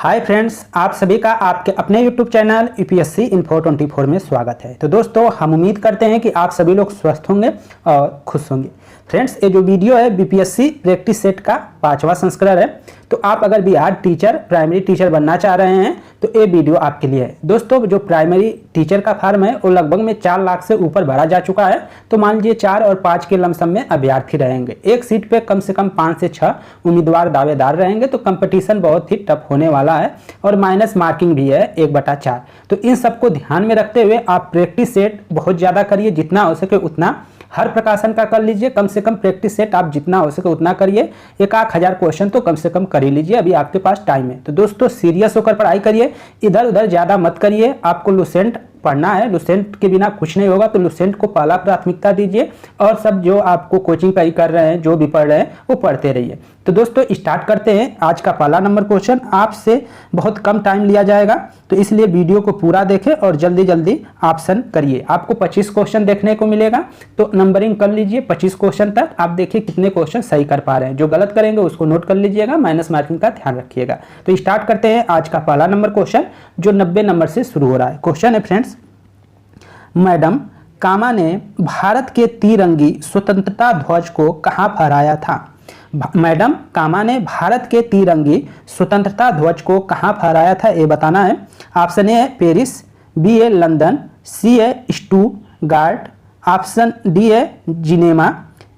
Hi friends, आप सभी का आपके अपने यूट्यूब चैनल यूपीएससी इन्फो 24 में स्वागत है। तो दोस्तों, हम उम्मीद करते हैं कि आप सभी लोग स्वस्थ होंगे और खुश होंगे। फ्रेंड्स, ये जो वीडियो है बीपीएससी प्रैक्टिस सेट का 5वां संस्करण है। तो आप अगर बिहार टीचर प्राइमरी टीचर बनना चाह रहे हैं तो ये वीडियो आपके लिए है। दोस्तों, जो प्राइमरी टीचर का फॉर्म है वो लगभग में 4 लाख से ऊपर भरा जा चुका है। तो मान लीजिए 4 और 5 के लमसम में अभ्यर्थी रहेंगे। एक सीट पे कम से कम 5 से 6 उम्मीदवार दावेदार रहेंगे। तो कंपटीशन बहुत ही टफ होने वाला है और माइनस मार्किंग भी है 1/4। तो इन सबको ध्यान में रखते हुए आप प्रैक्टिस सेट बहुत ज़्यादा करिए, जितना हो सके उतना। हर प्रकाशन का कर लीजिए, कम से कम प्रैक्टिस सेट आप जितना हो सके उतना करिए। 1,000 क्वेश्चन तो कम से कम कर ही लीजिए, अभी आपके पास टाइम है। तो दोस्तों, सीरियस होकर पढ़ाई करिए, इधर उधर ज़्यादा मत करिए। आपको लुसेंट पढ़ना है, लुसेंट के बिना कुछ नहीं होगा। तो लुसेंट को पहला प्राथमिकता दीजिए और सब जो आपको कोचिंग का ही कर रहे हैं, जो भी पढ़ रहे हैं वो पढ़ते रहिए। तो दोस्तों, स्टार्ट करते हैं। आज का पहला नंबर क्वेश्चन आपसे बहुत कम टाइम लिया जाएगा, तो इसलिए वीडियो को पूरा देखें और जल्दी जल्दी ऑप्शन करिए। आपको 25 क्वेश्चन देखने को मिलेगा, तो नंबरिंग कर लीजिए 25 क्वेश्चन तक। आप देखिए कितने क्वेश्चन सही कर पा रहे हैं। जो गलत करेंगे उसको नोट कर लीजिएगा, माइनस मार्किंग का ध्यान रखिएगा। तो स्टार्ट करते हैं आज का पहला नंबर क्वेश्चन, जो 90 नंबर से शुरू हो रहा है। क्वेश्चन है फ्रेंड्स, मैडम कामा ने भारत के तिरंगी स्वतंत्रता ध्वज को कहाँ फहराया था? मैडम कामा ने भारत के तिरंगी स्वतंत्रता ध्वज को कहाँ फहराया था, ये बताना है। ऑप्शन ए है पेरिस, बी है लंदन, सी है स्टुटगार्ट, ऑप्शन डी है जिनेवा,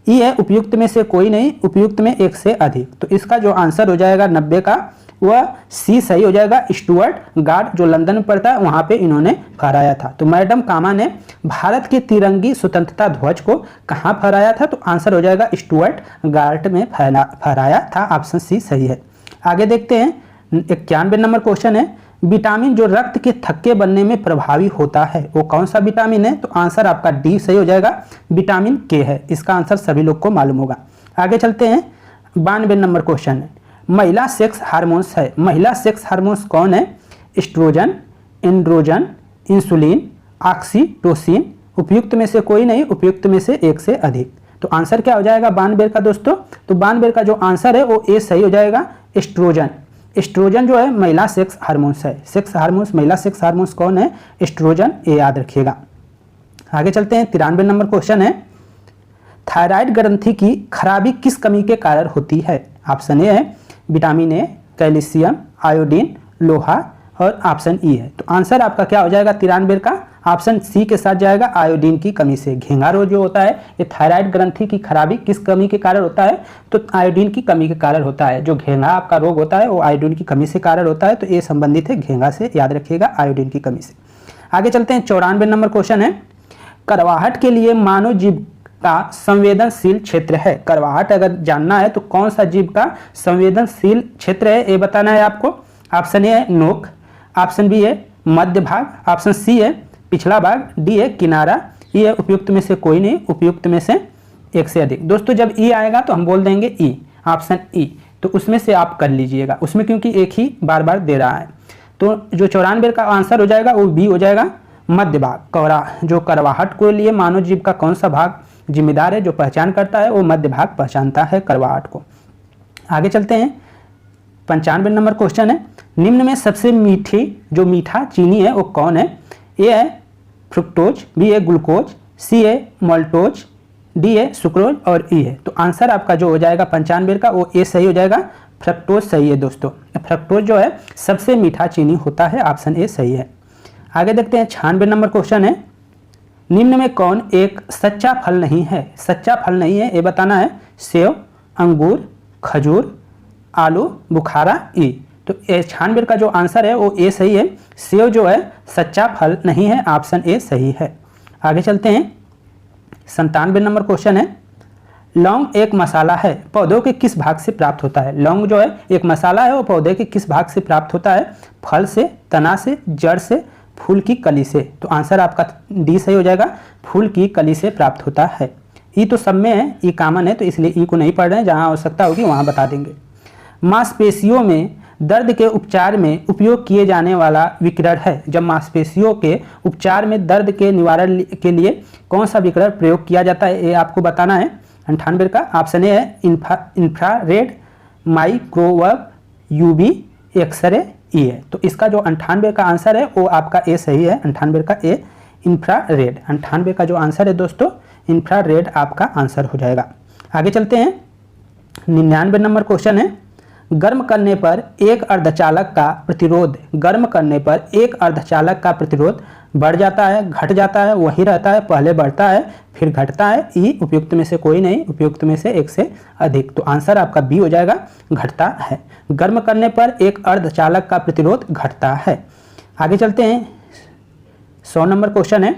ई है उपयुक्त में से कोई नहीं, उपयुक्त में एक से अधिक। तो इसका जो आंसर हो जाएगा 90 का, वह सी सही हो जाएगा। स्टुटगार्ट जो लंदन में पड़ता है वहाँ पे इन्होंने फहराया था। तो मैडम कामा ने भारत के तिरंगी स्वतंत्रता ध्वज को कहाँ फहराया था? तो आंसर हो जाएगा स्टुटगार्ट में फहराया था। ऑप्शन सी सही है। आगे देखते हैं, 91 नंबर क्वेश्चन है, विटामिन जो रक्त के थक्के बनने में प्रभावी होता है वो कौन सा विटामिन है? तो आंसर आपका डी सही हो जाएगा, विटामिन के है। इसका आंसर सभी लोग को मालूम होगा। आगे चलते हैं, 92 नंबर क्वेश्चन है, महिला सेक्स हार्मोन्स है। महिला सेक्स हार्मोन्स कौन है? एस्ट्रोजन, एंड्रोजन, इंसुलिन, ऑक्सीटोसिन, उपयुक्त में से कोई नहीं, उपयुक्त में से एक से अधिक। तो आंसर क्या हो जाएगा 92 का दोस्तों? तो 92 का जो आंसर है वो ए सही हो जाएगा, एस्ट्रोजन। एस्ट्रोजन जो है महिला सेक्स हार्मोन्स है। सेक्स हार्मोन्स, महिला सेक्स हार्मोन्स कौन है? एस्ट्रोजन, ये याद रखिएगा। आगे चलते हैं, 93 नंबर क्वेश्चन है, थायराइड ग्रंथि की खराबी किस कमी के कारण होती है? ऑप्शन ए है विटामिन ए, कैल्शियम, आयोडीन, लोहा, और ऑप्शन ई है। तो आंसर आपका क्या हो जाएगा 93 का? ऑप्शन सी के साथ जाएगा, आयोडीन की कमी से। घेंगा रोग जो होता है ये थायराइड ग्रंथि की खराबी किस कमी के कारण होता है? तो आयोडीन की कमी के कारण होता है। जो घेंगा आपका रोग होता है वो आयोडीन की कमी से कारण होता है। तो ये संबंधित है घेंगा से, याद रखिएगा, आयोडीन की कमी से। आगे चलते हैं, 94 नंबर क्वेश्चन है, करवाहट के लिए मानव जीव का संवेदनशील क्षेत्र है। करवाहट अगर जानना है तो कौन सा जीव का संवेदनशील क्षेत्र है ये बताना है आपको। ऑप्शन ए है नोक, ऑप्शन बी है मध्य भाग, ऑप्शन सी है पिछला भाग, डी है किनारा, ई है उपयुक्त में से कोई नहीं, उपयुक्त में से एक से अधिक। दोस्तों, जब ई आएगा तो हम बोल देंगे ई, ऑप्शन ई। तो उसमें से आप कर लीजिएगा, उसमें क्योंकि एक ही बार बार दे रहा है। तो जो 94 का आंसर हो जाएगा वो बी हो जाएगा, मध्य भाग। जो करवाहट के लिए मानव जीव का कौन सा भाग जिम्मेदार है, जो पहचान करता है, वो मध्य भाग पहचानता है करवाहट को। आगे चलते हैं, 95 नंबर क्वेश्चन है, निम्न में सबसे मीठा चीनी है वो कौन है? ए है फ्रुक्टोज, बी है ग्लूकोज, सी है माल्टोज, डी है सुक्रोज, और ई है। तो आंसर आपका जो हो जाएगा 95 का वो ए सही हो जाएगा, फ्रक्टोज सही है दोस्तों। फ्रक्टोज जो है सबसे मीठा चीनी होता है, ऑप्शन ए सही है। आगे देखते हैं, 96 नंबर क्वेश्चन है, निम्न में कौन एक सच्चा फल नहीं है? सच्चा फल नहीं है ये बताना है। सेव, अंगूर, खजूर, आलू बुखारा, ई। तो 96 का जो आंसर है वो ए सही है। सेव जो है सच्चा फल नहीं है, ऑप्शन ए सही है। आगे चलते हैं, 97 नंबर क्वेश्चन है, लौंग एक मसाला है, पौधों के किस भाग से प्राप्त होता है? लौंग जो है एक मसाला है, वो पौधे के किस भाग से प्राप्त होता है? फल से, तना से, जड़ से, फूल की कली से। तो आंसर आपका डी सही हो जाएगा, फूल की कली से प्राप्त होता है। ई तो सब में है, ई कॉमन है, तो इसलिए ई को नहीं पढ़ रहे हैं, जहाँ आवश्यकता होगी वहाँ बता देंगे। मांसपेशियों में दर्द के उपचार में उपयोग किए जाने वाला विकिरण है। जब मांसपेशियों के उपचार में दर्द के निवारण के लिए कौन सा विकिरण प्रयोग किया जाता है ये आपको बताना है। 98 का ऑप्शन ए है इंफ्रारेड, माइक्रोवेव, यूवी, एक्सरे, ई है। तो इसका जो 98 का आंसर है वो आपका ए सही है, 98 का ए इंफ्रारेड। 98 का जो आंसर है दोस्तों इंफ्रारेड आपका आंसर हो जाएगा। आगे चलते हैं, 99 नंबर क्वेश्चन है, गर्म करने पर एक अर्धचालक का प्रतिरोध, गर्म करने पर एक अर्धचालक का प्रतिरोध बढ़ जाता है, घट जाता है, वही रहता है, पहले बढ़ता है फिर घटता है, ई उपयुक्त में से कोई नहीं, उपयुक्त में से एक से अधिक। तो आंसर आपका बी हो जाएगा, घटता है। गर्म करने पर एक अर्धचालक का प्रतिरोध घटता है। आगे चलते हैं, 100 नंबर क्वेश्चन है,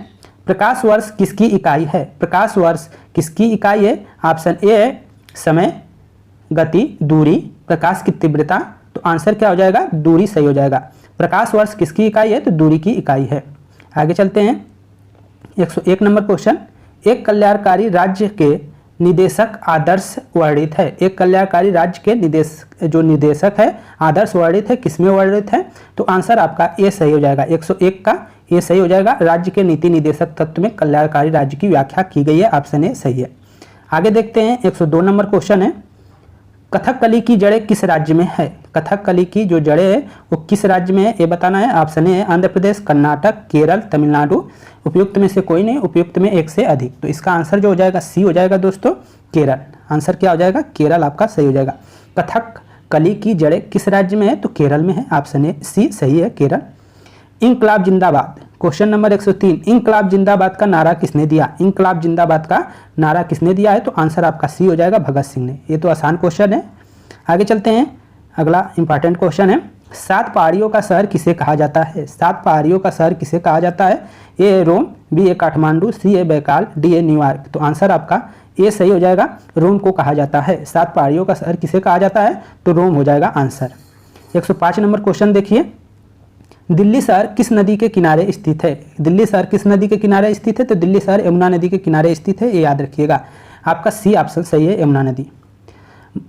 प्रकाश वर्ष किसकी इकाई है? प्रकाश वर्ष किसकी इकाई है? ऑप्शन ए है समय, गति, दूरी, प्रकाश की तीव्रता। तो आंसर क्या हो जाएगा? दूरी सही हो जाएगा। प्रकाश वर्ष किसकी इकाई है? तो दूरी की इकाई है। आगे चलते हैं, 101 नंबर क्वेश्चन, एक कल्याणकारी राज्य के निदेशक आदर्श वर्णित है। एक कल्याणकारी राज्य के निदेशक है आदर्श वर्णित है, किसमें वर्णित है? तो आंसर आपका ए सही हो जाएगा, 101 का ए सही हो जाएगा। राज्य के नीति निदेशक तत्व में कल्याणकारी राज्य की व्याख्या की गई है, ऑप्शन ए सही है। आगे देखते हैं, 102 नंबर क्वेश्चन है, कथकली की जड़ें किस राज्य में है? कथकली की जो जड़ें है वो किस राज्य में है ये बताना है। Option A Andhra Pradesh, Karnataka, Kerala, Tamil Nadu. उपयुक्त में से कोई नहीं, उपयुक्त में एक से अधिक। तो इसका आंसर जो हो जाएगा सी हो जाएगा दोस्तों, केरल। आंसर क्या हो जाएगा? केरल आपका सही हो जाएगा। कथकली की जड़ें किस राज्य में है? तो केरल में है, ऑप्शन ए सी सही है, केरल। इंकलाब जिंदाबाद, क्वेश्चन नंबर 103, इंकलाब जिंदाबाद का नारा किसने दिया? इंकलाब जिंदाबाद का नारा किसने दिया है? तो आंसर आपका सी हो जाएगा, भगत सिंह ने। ये तो आसान क्वेश्चन है। आगे चलते हैं, अगला इंपॉर्टेंट क्वेश्चन है, 7 पहाड़ियों का शहर किसे कहा जाता है? 7 पहाड़ियों का शहर किसे कहा जाता है? ए है रोम, बी है काठमांडू, सी है बैकाल, डी है न्यूयॉर्क। तो आंसर आपका ए सही हो जाएगा, रोम को कहा जाता है। 7 पहाड़ियों का शहर किसे कहा जाता है? तो रोम हो जाएगा आंसर। 105 नंबर क्वेश्चन देखिए, दिल्ली शहर किस नदी के किनारे स्थित है? दिल्ली शहर किस नदी के किनारे स्थित है? तो दिल्ली शहर यमुना नदी के किनारे स्थित है, ये याद रखिएगा। आपका सी ऑप्शन सही है, यमुना नदी।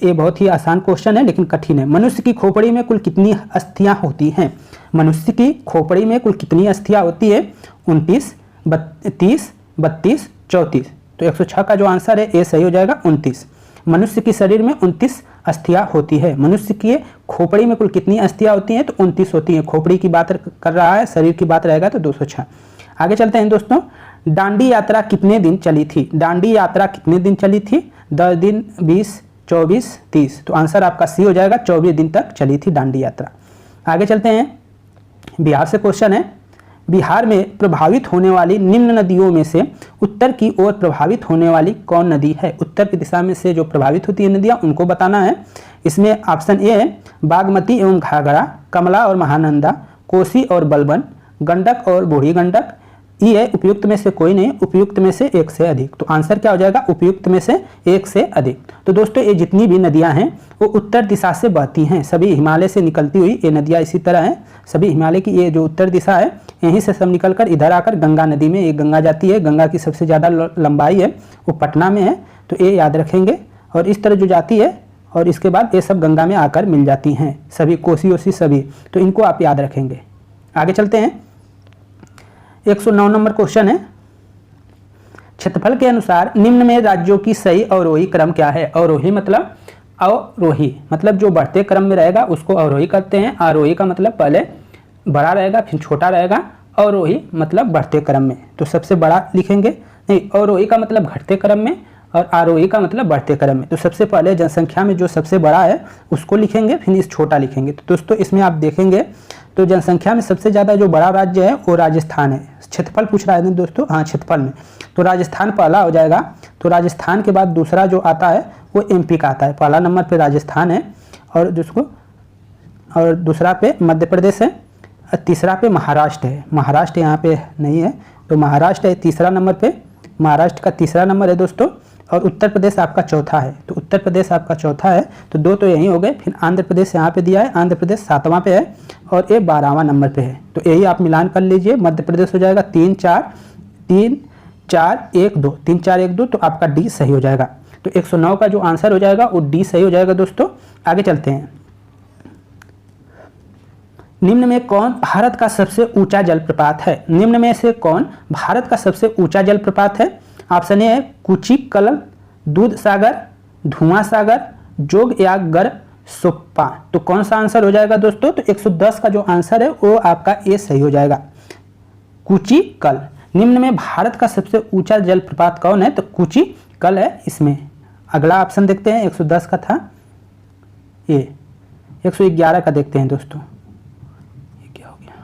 ये बहुत ही आसान क्वेश्चन है लेकिन कठिन है। मनुष्य की खोपड़ी में कुल कितनी अस्थियां होती हैं? मनुष्य की खोपड़ी में कुल कितनी अस्थियां होती है? 29, 30, 32, 34। तो 106 का जो आंसर है ए सही हो जाएगा, 29। मनुष्य के शरीर में 29 अस्थियां होती है। मनुष्य की खोपड़ी में कुल कितनी अस्थियां होती हैं? तो 29 होती हैं। खोपड़ी की बात कर रहा है, शरीर की बात रहेगा तो 206। आगे चलते हैं दोस्तों, दांडी यात्रा कितने दिन चली थी? दांडी यात्रा कितने दिन चली थी? 10 दिन, 20, 24, 30। तो आंसर आपका सी हो जाएगा, 24 दिन तक चली थी दांडी यात्रा। आगे चलते हैं, बिहार से क्वेश्चन है, बिहार में प्रभावित होने वाली निम्न नदियों में से उत्तर की ओर प्रभावित होने वाली कौन नदी है? उत्तर की दिशा में से जो प्रभावित होती है नदियां उनको बताना है। इसमें ऑप्शन ए है बागमती एवं घाघरा, कमला और महानंदा, कोसी और बलबन, गंडक और बूढ़ी गंडक। ई है उपयुक्त में से कोई नहीं, उपयुक्त में से एक से अधिक। तो आंसर क्या हो जाएगा? उपयुक्त में से एक से अधिक। तो दोस्तों ये जितनी भी नदियां हैं वो उत्तर दिशा से बहती हैं, सभी हिमालय से निकलती हुई ये नदियां इसी तरह हैं। सभी हिमालय की ये जो उत्तर दिशा है यहीं से सब निकलकर इधर आकर गंगा नदी में, ये गंगा जाती है। गंगा की सबसे ज़्यादा लंबाई है वो पटना में है, तो ये याद रखेंगे। और इस तरह जो जाती है और इसके बाद ये सब गंगा में आकर मिल जाती हैं, सभी कोसी ओसी सभी। तो इनको आप याद रखेंगे। आगे चलते हैं, 109 नंबर क्वेश्चन है, क्षेत्रफल के अनुसार निम्न में राज्यों की सही अवरोही क्रम क्या है? अवरोही मतलब अवरोही मतलब जो बढ़ते क्रम में रहेगा उसको अवरोही कहते हैं। आरोही का मतलब पहले बड़ा रहेगा फिर छोटा रहेगा, अवरोही मतलब बढ़ते क्रम में। तो सबसे बड़ा लिखेंगे, नहीं, अवरोही का मतलब घटते क्रम में और आरोही का मतलब बढ़ते क्रम में। तो सबसे पहले जनसंख्या में जो सबसे बड़ा है उसको लिखेंगे, फिर इस छोटा लिखेंगे। तो दोस्तों इसमें आप देखेंगे तो जनसंख्या में सबसे ज़्यादा जो बड़ा राज्य है वो राजस्थान है। क्षेत्रफल पूछ रहा है ना दोस्तों, हाँ क्षेत्रफल में तो राजस्थान पहला हो जाएगा। तो राजस्थान के बाद दूसरा जो आता है वो एमपी का आता है। पहला नंबर पे राजस्थान है और दूसरा पे मध्य प्रदेश है, तीसरा पे महाराष्ट्र है। महाराष्ट्र यहाँ पे नहीं है तो महाराष्ट्र है तीसरा नंबर पे, महाराष्ट्र का तीसरा नंबर है दोस्तों। और उत्तर प्रदेश आपका चौथा है, तो उत्तर प्रदेश आपका चौथा है, तो दो तो यहीं हो गए। फिर आंध्र प्रदेश यहाँ पे दिया है, आंध्र प्रदेश 7वां पे है और ये 12वां नंबर पे है। तो यही आप मिलान कर लीजिए, मध्य प्रदेश हो जाएगा 3 4 3 4 1 2 3 4 1 2, तो आपका डी सही हो जाएगा। तो 109 का जो आंसर हो जाएगा वो डी सही हो जाएगा दोस्तों। आगे चलते हैं, निम्न में कौन भारत का सबसे ऊंचा जलप्रपात है? निम्न में से कौन भारत का सबसे ऊंचा जलप्रपात है? ऑप्शन ए है कुचिकलम, दूध सागर, धुआं सागर, जोगयागर, सुप्पा। तो कौन सा आंसर हो जाएगा दोस्तों? तो 110 का जो आंसर है वो आपका ए सही हो जाएगा, कूचिकल। निम्न में भारत का सबसे ऊंचा जलप्रपात कौन है? तो कूचिकल है इसमें। अगला ऑप्शन देखते हैं, 110 का था ए। 111 का देखते हैं दोस्तों, ये क्या हो गया?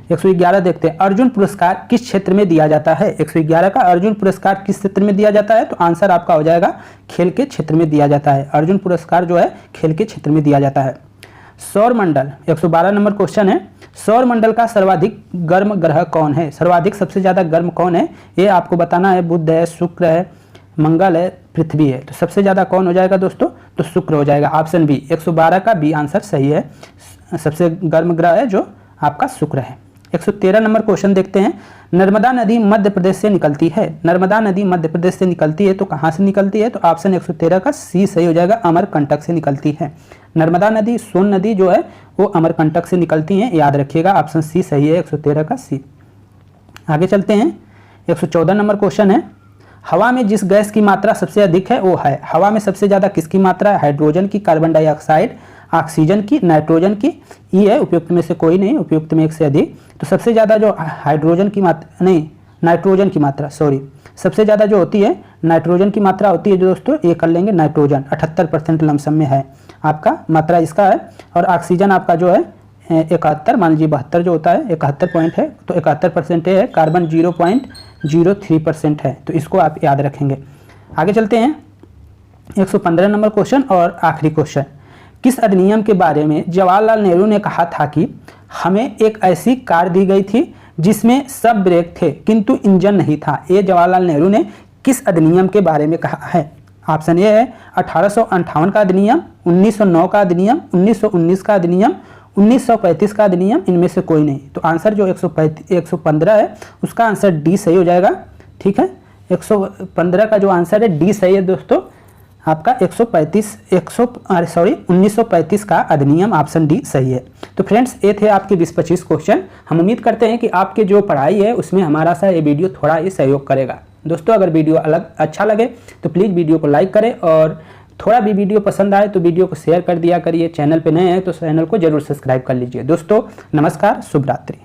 111 देखते हैं, अर्जुन पुरस्कार किस क्षेत्र में दिया जाता है? 111 का अर्जुन पुरस्कार किस क्षेत्र में दिया जाता है? तो आंसर आपका हो जाएगा खेल के क्षेत्र में दिया जाता है। अर्जुन पुरस्कार जो है खेल के क्षेत्र में दिया जाता है। सौर मंडल, 112 नंबर क्वेश्चन है, सौर मंडल का सर्वाधिक गर्म ग्रह कौन है? सर्वाधिक सबसे ज्यादा गर्म कौन है ये आपको बताना है। बुध है, शुक्र है, मंगल है, पृथ्वी है। तो सबसे ज्यादा कौन हो जाएगा दोस्तों? तो शुक्र हो जाएगा, ऑप्शन बी। 112 का बी आंसर सही है, सबसे गर्म ग्रह है जो आपका शुक्र है। 113 नंबर क्वेश्चन देखते हैं, नर्मदा नदी मध्य प्रदेश से निकलती है। नर्मदा नदी मध्य प्रदेश से निकलती है तो कहाँ से निकलती है? तो ऑप्शन 113 का सी सही हो जाएगा, अमरकंटक से निकलती है। नर्मदा नदी, सोन नदी जो है वो अमरकंटक से निकलती हैं, याद रखिएगा, ऑप्शन सी सही है, 113 का सी। आगे चलते हैं, 114 नंबर क्वेश्चन है, हवा में जिस गैस की मात्रा सबसे अधिक है वो है। हवा में सबसे ज्यादा किसकी मात्रा है? हाइड्रोजन की, कार्बन डाइऑक्साइड, ऑक्सीजन की, नाइट्रोजन की। ई है, उपयुक्त में से कोई नहीं, उपयुक्त में एक से अधिक। तो सबसे ज्यादा जो हाइड्रोजन की मात्रा, नहीं नाइट्रोजन की मात्रा, सॉरी, सबसे ज्यादा जो होती है नाइट्रोजन की मात्रा होती है जो दोस्तों, ये कर लेंगे नाइट्रोजन, 78% लमसम में है आपका मात्रा इसका है। और ऑक्सीजन आपका जो है 71, मान लीजिए 72 जो होता है, 71 पॉइंट है, तो 71% है। कार्बन 0.03% है, तो इसको आप याद रखेंगे। आगे चलते हैं, 115 नंबर क्वेश्चन और आखिरी क्वेश्चन, किस अधिनियम के बारे में जवाहरलाल नेहरू ने कहा था कि हमें एक ऐसी कार दी गई थी जिसमें सब ब्रेक थे किंतु इंजन नहीं था? ये जवाहरलाल नेहरू ने किस अधिनियम के बारे में कहा है? ऑप्शन ए है 1858 का अधिनियम, 1909 का अधिनियम, 1919 का अधिनियम, 1935 का अधिनियम, इनमें से कोई नहीं। तो आंसर जो 115 है उसका आंसर डी सही हो जाएगा, ठीक है। 115 का जो आंसर है डी सही है दोस्तों, आपका 1935 का अधिनियम, ऑप्शन डी सही है। तो फ्रेंड्स, ये थे आपके 20-25 क्वेश्चन। हम उम्मीद करते हैं कि आपके जो पढ़ाई है उसमें हमारा सा ये वीडियो थोड़ा ही सहयोग करेगा। दोस्तों, अगर वीडियो अच्छा लगे तो प्लीज़ वीडियो को लाइक करें, और थोड़ा भी वीडियो पसंद आए तो वीडियो को शेयर कर दिया करिए। चैनल पे नए हैं तो चैनल को जरूर सब्सक्राइब कर लीजिए। दोस्तों नमस्कार, शुभ रात्रि।